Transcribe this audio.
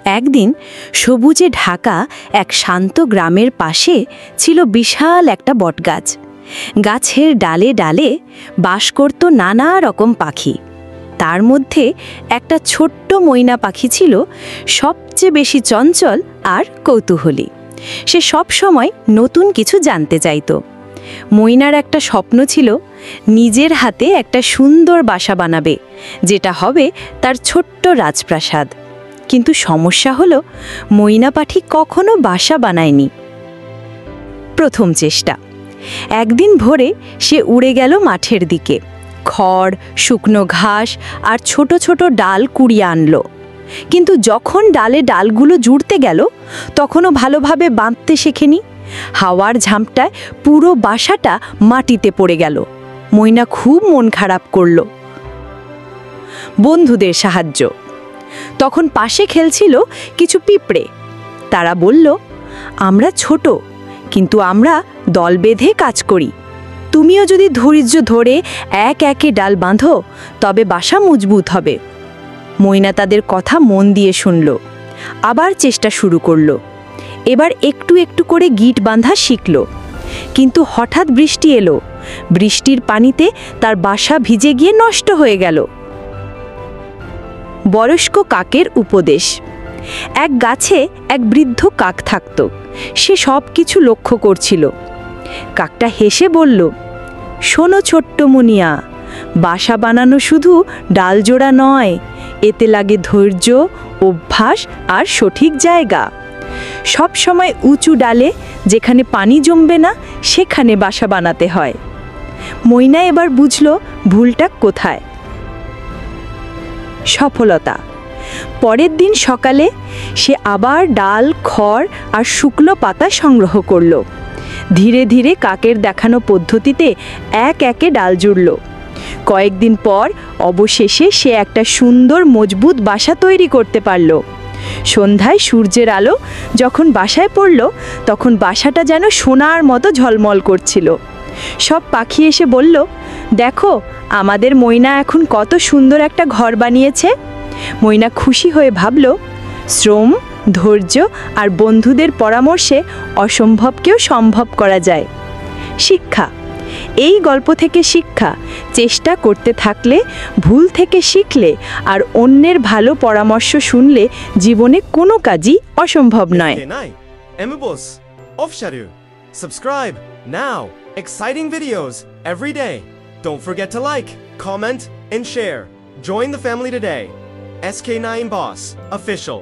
একদিন সবুজে ঢাকা এক শান্ত গ্রামের পাশে ছিল বিশাল একটা বটগাছ। গাছের ডালে ডালে বাস করত নানা রকম পাখি। তার মধ্যে একটা ছোট্ট ময়না পাখি ছিল সবচেয়ে বেশি চঞ্চল আর কৌতূহলী। সে সব সময় নতুন কিছু জানতে চাইত। ময়নার একটা স্বপ্ন ছিল নিজের হাতে একটা সুন্দর বাসা বানাবে, যেটা হবে তার ছোট্ট রাজপ্রাসাদ। কিন্তু সমস্যা হলো ময়না পাখি কখনো বাসা বানায়নি। প্রথম চেষ্টা। একদিন ভোরে সে উড়ে গেল মাঠের দিকে। খড়, শুকনো ঘাস আর ছোট ছোট ডাল কুড়িয়ে আনলো। কিন্তু যখন ডালে ডালগুলো জুড়তে গেল তখনও ভালোভাবে বাঁধতে শেখেনি। হাওয়ার ঝাপটায় পুরো বাসাটা মাটিতে পড়ে গেল। ময়না খুব মন খারাপ করল। বন্ধুদের সাহায্য। তখন পাশে খেলছিল কিছু পিঁপড়ে। তারা বলল, আমরা ছোট, কিন্তু আমরা দল বেঁধে কাজ করি। তুমিও যদি ধৈর্য ধরে এক একে ডাল বাঁধো তবে বাসা মজবুত হবে। ময়না তাদের কথা মন দিয়ে শুনল। আবার চেষ্টা শুরু করল। এবার একটু একটু করে গিঁট বাঁধা শিখল। কিন্তু হঠাৎ বৃষ্টি এলো। বৃষ্টির পানিতে তার বাসা ভিজে গিয়ে নষ্ট হয়ে গেল। বয়স্ক কাকের উপদেশ। এক গাছে এক বৃদ্ধ কাক থাকত। সে সব কিছু লক্ষ্য করছিল। কাকটা হেসে বলল, শোনো ছোট্ট মুনিয়া, বাসা বানানো শুধু ডাল জোড়া নয়, এতে লাগে ধৈর্য, অভ্যাস আর সঠিক জায়গা। সব সময় উঁচু ডালে, যেখানে পানি জমবে না, সেখানে বাসা বানাতে হয়। ময়না এবার বুঝল ভুলটা কোথায়। সফলতা। পরের দিন সকালে সে আবার ডাল, খড় আর শুকনো পাতা সংগ্রহ করল। ধীরে ধীরে কাকের দেখানো পদ্ধতিতে এক একে ডাল জুড়ল। কয়েকদিন পর অবশেষে সে একটা সুন্দর মজবুত বাসা তৈরি করতে পারল। সন্ধ্যায় সূর্যের আলো যখন বাসায় পড়ল তখন বাসাটা যেন সোনার মতো ঝলমল করছিল। সব পাখি এসে বলল, দেখো আমাদের ময়না এখন কত সুন্দর একটা ঘর বানিয়েছে। ময়না খুশি হয়ে ভাবল, শ্রম, ধৈর্য আর বন্ধুদের পরামর্শে অসম্ভবকেও সম্ভব করা যায়। শিক্ষা। এই গল্প থেকে শিক্ষা, চেষ্টা করতে থাকলে, ভুল থেকে শিখলে আর অন্যের ভালো পরামর্শ শুনলে জীবনে কোনো কাজই অসম্ভব নয়। Subscribe now. Exciting videos every day. Don't forget to like, comment, and share. Join the family today. SK9 Boss Official.